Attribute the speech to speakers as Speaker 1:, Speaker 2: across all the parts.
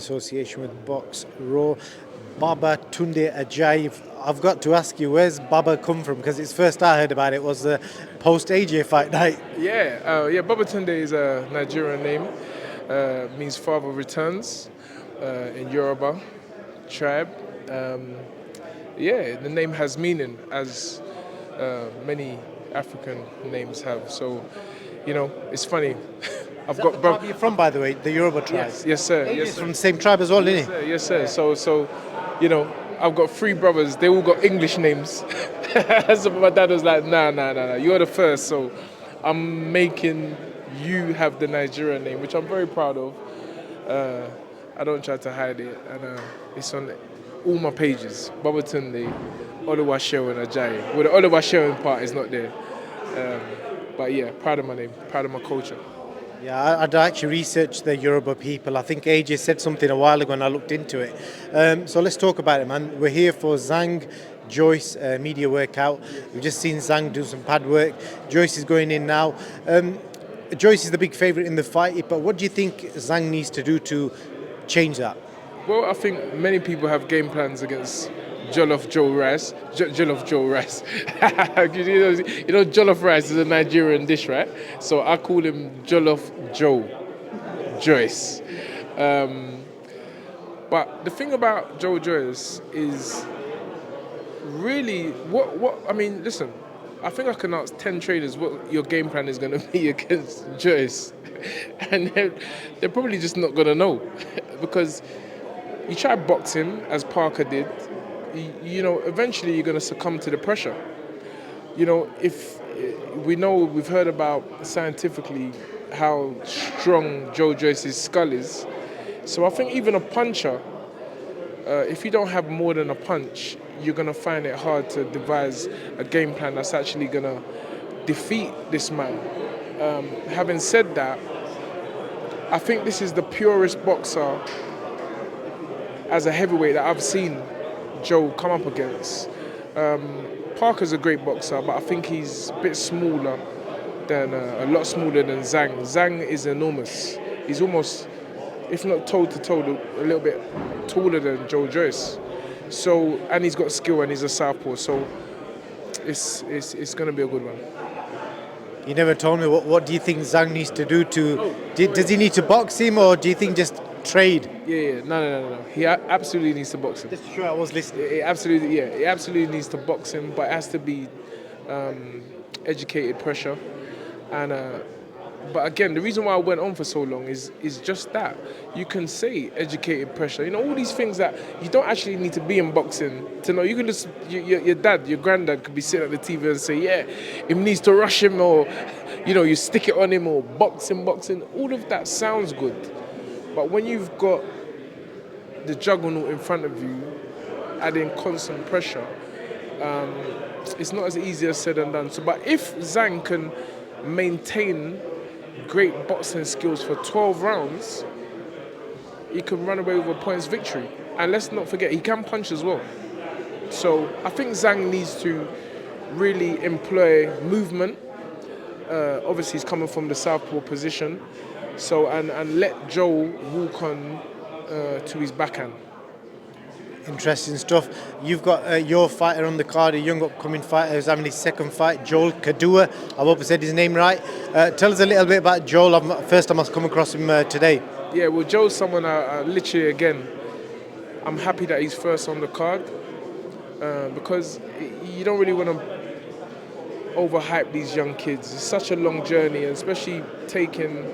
Speaker 1: association with Box Raw. Baba Tunde Ajayi. I've got to ask you, where's Baba come from? Because it's first I heard about it was the post-AJ fight night.
Speaker 2: Baba Tunde is a Nigerian name. Means father returns in Yoruba tribe. The name has meaning, as many African names have. So, it's funny. I've
Speaker 1: Is that the tribe you're from, by the way, the Yoruba tribe?
Speaker 2: Yes, sir.
Speaker 1: AJ
Speaker 2: Yes,
Speaker 1: is
Speaker 2: sir.
Speaker 1: from the same tribe as well, isn't he?
Speaker 2: Yes, sir. So, I've got three brothers. They all got English names. So my dad was like, nah. You're the first. So I'm making you have the Nigerian name, which I'm very proud of. I don't try to hide it. And it's on all my pages. Babatunde, Oluwaseun and Ajayi. Well, the Oluwaseun part is not there. But yeah, proud of my name, proud of my culture.
Speaker 1: Yeah, I'd actually researched the Yoruba people. I think AJ said something a while ago and I looked into it. So let's talk about it, man. We're here for ZHANG, JOYCE media workout. We've just seen ZHANG do some pad work. JOYCE is going in now. JOYCE is the big favourite in the fight, but what do you think ZHANG needs to do to change that?
Speaker 2: Well, I think many people have game plans against Jollof Joe Rice. Jollof Joe Rice. Jollof rice is a Nigerian dish, right? So I call him Jollof Joe Joyce. But the thing about Joe Joyce is really listen, I think I can ask 10 traders what your game plan is going to be against Joyce. And they're probably just not going to know. Because you try boxing, as Parker did, eventually you're going to succumb to the pressure. If we've heard about scientifically how strong Joe Joyce's skull is. So I think even a puncher, if you don't have more than a punch, you're going to find it hard to devise a game plan that's actually going to defeat this man. Having said that, I think this is the purest boxer as a heavyweight that I've seen Joe come up against. Parker's a great boxer, but I think he's a bit smaller a lot smaller than ZHANG. ZHANG is enormous. He's almost, if not toe-to-toe, a little bit taller than Joe Joyce. So, and he's got skill and he's a southpaw, so it's going to be a good one.
Speaker 1: You never told me, what do you think ZHANG needs to do does he need to box him, or do you think just trade?
Speaker 2: No. He absolutely needs to box him.
Speaker 1: Just sure I was listening.
Speaker 2: He absolutely needs to box him, but it has to be educated pressure. And but again, the reason why I went on for so long is just that. You can say educated pressure. All these things that you don't actually need to be in boxing to know. You can just, your dad, your granddad could be sitting at the TV and say, yeah, he needs to rush him, or, you stick it on him, or boxing. All of that sounds good. But when you've got the juggernaut in front of you, adding constant pressure, it's not as easy as said and done. So, but if ZHANG can maintain great boxing skills for 12 rounds, he can run away with a points victory. And let's not forget, he can punch as well. So I think ZHANG needs to really employ movement. Obviously, he's coming from the southpaw position. So, and let Joe walk on to his backhand.
Speaker 1: Interesting stuff. You've got your fighter on the card, a young upcoming fighter who's having his second fight, Joel Kadua. I hope I said his name right. Tell us a little bit about Joel. First time I've come across him today.
Speaker 2: Yeah, well, Joel's someone I literally, again, I'm happy that he's first on the card because you don't really want to overhype these young kids. It's such a long journey, and especially taking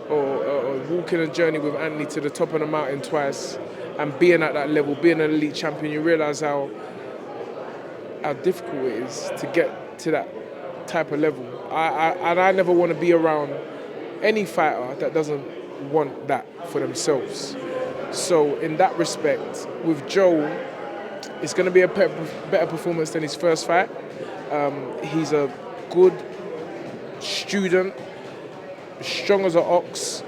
Speaker 2: or walking a journey with Anthony to the top of the mountain twice and being at that level, being an elite champion, you realise how difficult it is to get to that type of level. I never want to be around any fighter that doesn't want that for themselves. So in that respect, with Joe, it's going to be a better performance than his first fight. He's a good student, strong as an ox,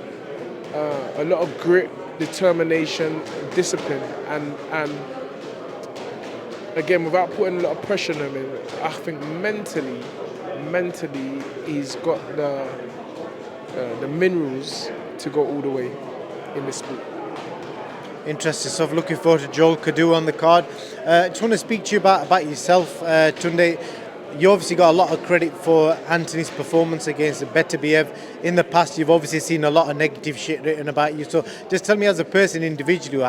Speaker 2: a lot of grit, determination, discipline, and again, without putting a lot of pressure on him, I think mentally he's got the minerals to go all the way in this sport.
Speaker 1: Interesting stuff. Looking forward to Joel Kadu on the card. Just want to speak to you about yourself, Tunde. You obviously got a lot of credit for Anthony's performance against Beterbiev. In the past, you've obviously seen a lot of negative shit written about you. So just tell me, as a person individually,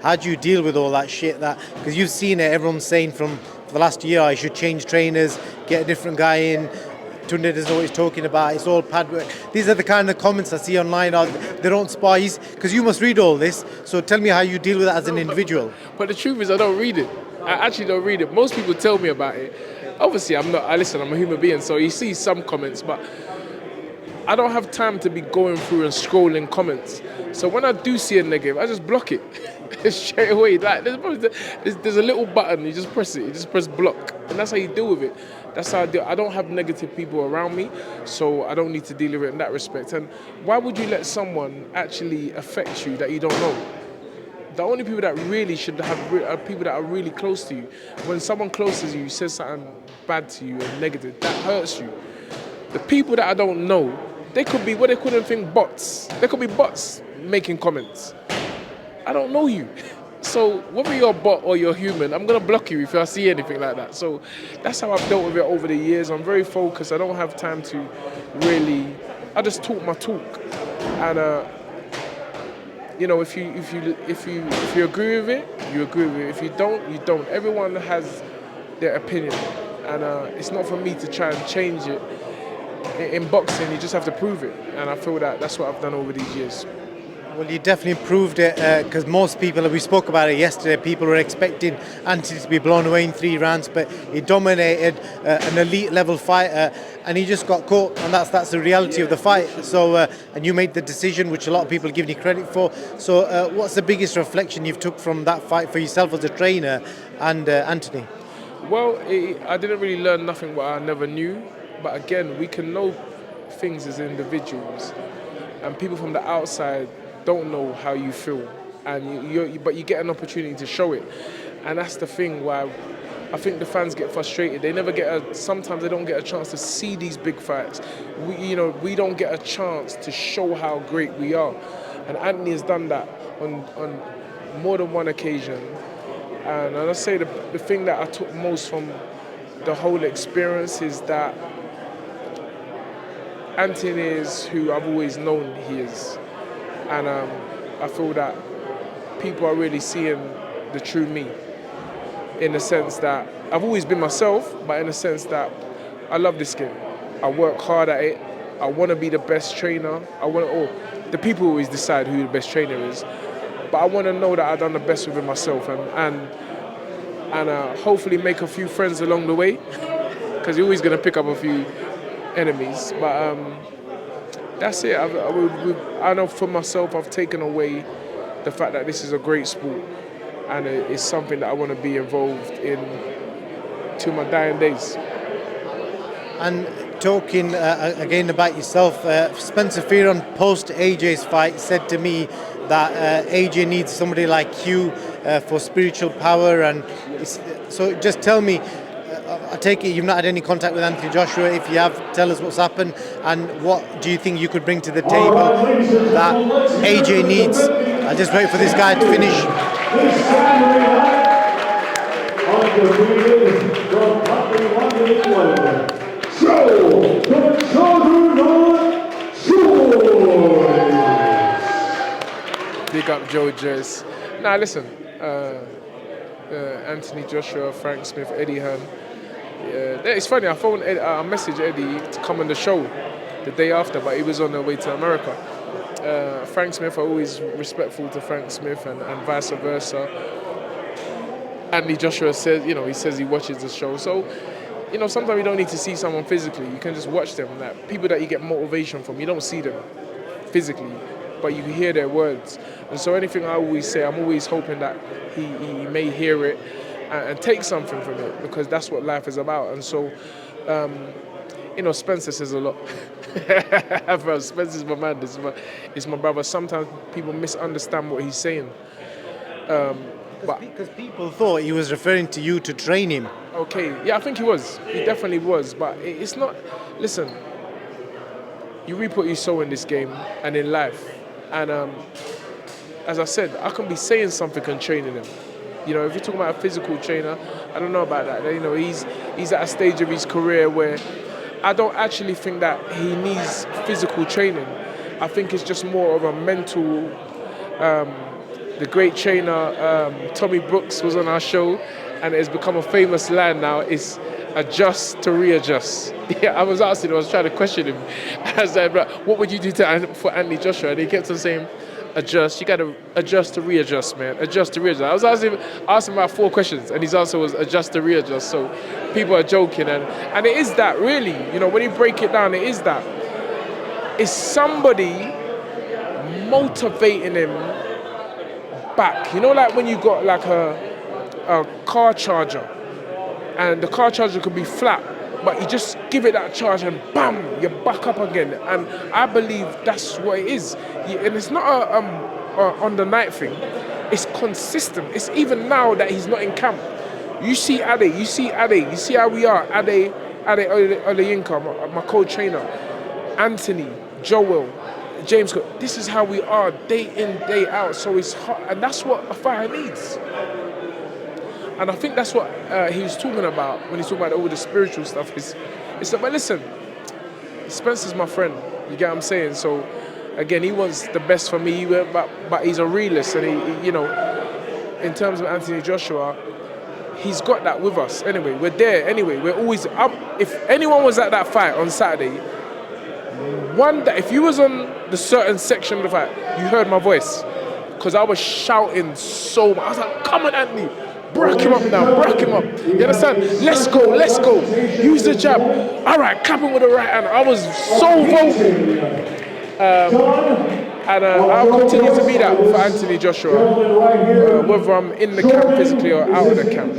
Speaker 1: how do you deal with all that shit? Because you've seen it, everyone's saying for the last year, I should change trainers, get a different guy in. Tunde doesn't know what he's talking about. It's all pad work. These are the kind of comments I see online. They don't spies, because you must read all this. So tell me how you deal with that as an individual.
Speaker 2: But the truth is, I don't read it. I actually don't read it. Most people tell me about it. Obviously, I'm not. I'm a human being, so you see some comments, but I don't have time to be going through and scrolling comments. So when I do see a negative, I just block it straight away. Like there's a little button, you just press it. You just press block, and that's how you deal with it. That's how I deal. I don't have negative people around me, so I don't need to deal with it in that respect. And why would you let someone actually affect you that you don't know? The only people that really should have are people that are really close to you. When someone close to you says something bad to you and negative, that hurts you. The people that I don't know, they could be what they couldn't think bots. They could be bots making comments. I don't know you. So whether you're a bot or you're human, I'm going to block you if I see anything like that. So that's how I've dealt with it over the years. I'm very focused. I don't have time to really, I just talk my talk. And you know, if you agree with it, you agree with it. If you don't, you don't. Everyone has their opinion, and it's not for me to try and change it. In boxing, you just have to prove it, and I feel that that's what I've done over these years.
Speaker 1: Well, you definitely proved it, because most people, we spoke about it yesterday, people were expecting Anthony to be blown away in 3 rounds, but he dominated an elite level fighter, and he just got caught, and that's the reality of the fight. So, and you made the decision, which a lot of people are giving you credit for. So, what's the biggest reflection you've took from that fight for yourself as a trainer and Anthony?
Speaker 2: Well, I didn't really learn nothing what I never knew, but again, we can know things as individuals, and people from the outside don't know how you feel, and but you get an opportunity to show it, and that's the thing why I think the fans get frustrated. They never sometimes they don't get a chance to see these big fights. We don't get a chance to show how great we are, and Anthony has done that on more than one occasion. And I say the thing that I took most from the whole experience is that Anthony is who I've always known he is. And I feel that people are really seeing the true me, in the sense that I've always been myself, but in the sense that I love this game. I work hard at it. I want to be the best trainer. The people always decide who the best trainer is, but I want to know that I've done the best within myself, and hopefully make a few friends along the way, because you're always going to pick up a few enemies. But that's it. I know for myself, I've taken away the fact that this is a great sport, and it's something that I want to be involved in to my dying days.
Speaker 1: And talking again about yourself, Spencer Fearon post AJ's fight said to me that AJ needs somebody like you for spiritual power, and so just tell me. I take it you've not had any contact with Anthony Joshua. If you have, tell us what's happened, and what do you think you could bring to the table that AJ needs? I'll just wait for this guy to finish.
Speaker 2: Big up JOYCE. Now listen, Anthony Joshua, Frank Smith, Eddie Hearn. It's funny, I messaged Eddie to come on the show the day after, but he was on the way to America. Frank Smith, I'm always respectful to Frank Smith, and vice versa. Anthony Joshua says, he says he watches the show. So, sometimes you don't need to see someone physically. You can just watch them. Like, people that you get motivation from, you don't see them physically, but you hear their words. And so anything I always say, I'm always hoping that he may hear it and take something from it, because that's what life is about. And so, Spencer says a lot. Spencer's my man. He's my brother. Sometimes people misunderstand what he's saying.
Speaker 1: Because people thought he was referring to you to train him.
Speaker 2: Okay, yeah, I think he was. He definitely was. But it's not. Listen, you reap what you sow in this game and in life. And as I said, I can be saying something and training him. You know, if you're talking about a physical trainer, I don't know about that. You know, he's at a stage of his career where I don't actually think that he needs physical training. I think it's just more of a mental. The great trainer Tommy Brooks was on our show, and it has become a famous line now. It's adjust to readjust. Yeah, I was trying to question him. I said, what would you do for Anthony Joshua? And he kept on saying, adjust. You got to adjust to readjust, man. Adjust to readjust. I was asking about 4 questions, and his answer was adjust to readjust. So people are joking, and it is that, really. You know, when you break it down, it is that. It's somebody motivating him back. You know, like when you got like a car charger, and the car charger could be flat, but you just give it that charge and bam, you're back up again. And I believe that's what it is. And it's not a on the night thing. It's consistent. It's even now that he's not in camp. You see Ade, you see how we are. Ade Oleyinka, my co-trainer, Anthony, Joel, James. This is how we are day in, day out. So it's hard, and that's what a fighter needs. And I think that's what he was talking about when he's talking about all the spiritual stuff. It's like, but listen, Spencer's my friend. You get what I'm saying? So again, he wants the best for me, but he's a realist, and he, you know, in terms of Anthony Joshua, he's got that with us. Anyway, we're there. Anyway, we're always up. If anyone was at that fight on Saturday, if you was on the certain section of the fight, you heard my voice, because I was shouting so much. I was like, "Come on, Anthony! Brack him up now, brack him up." You understand? Let's go, let's go. Use the jab. All right, cap him with the right hand. I was so vocal. And I'll continue to be that for Anthony Joshua, whether I'm in the camp physically or out of the camp.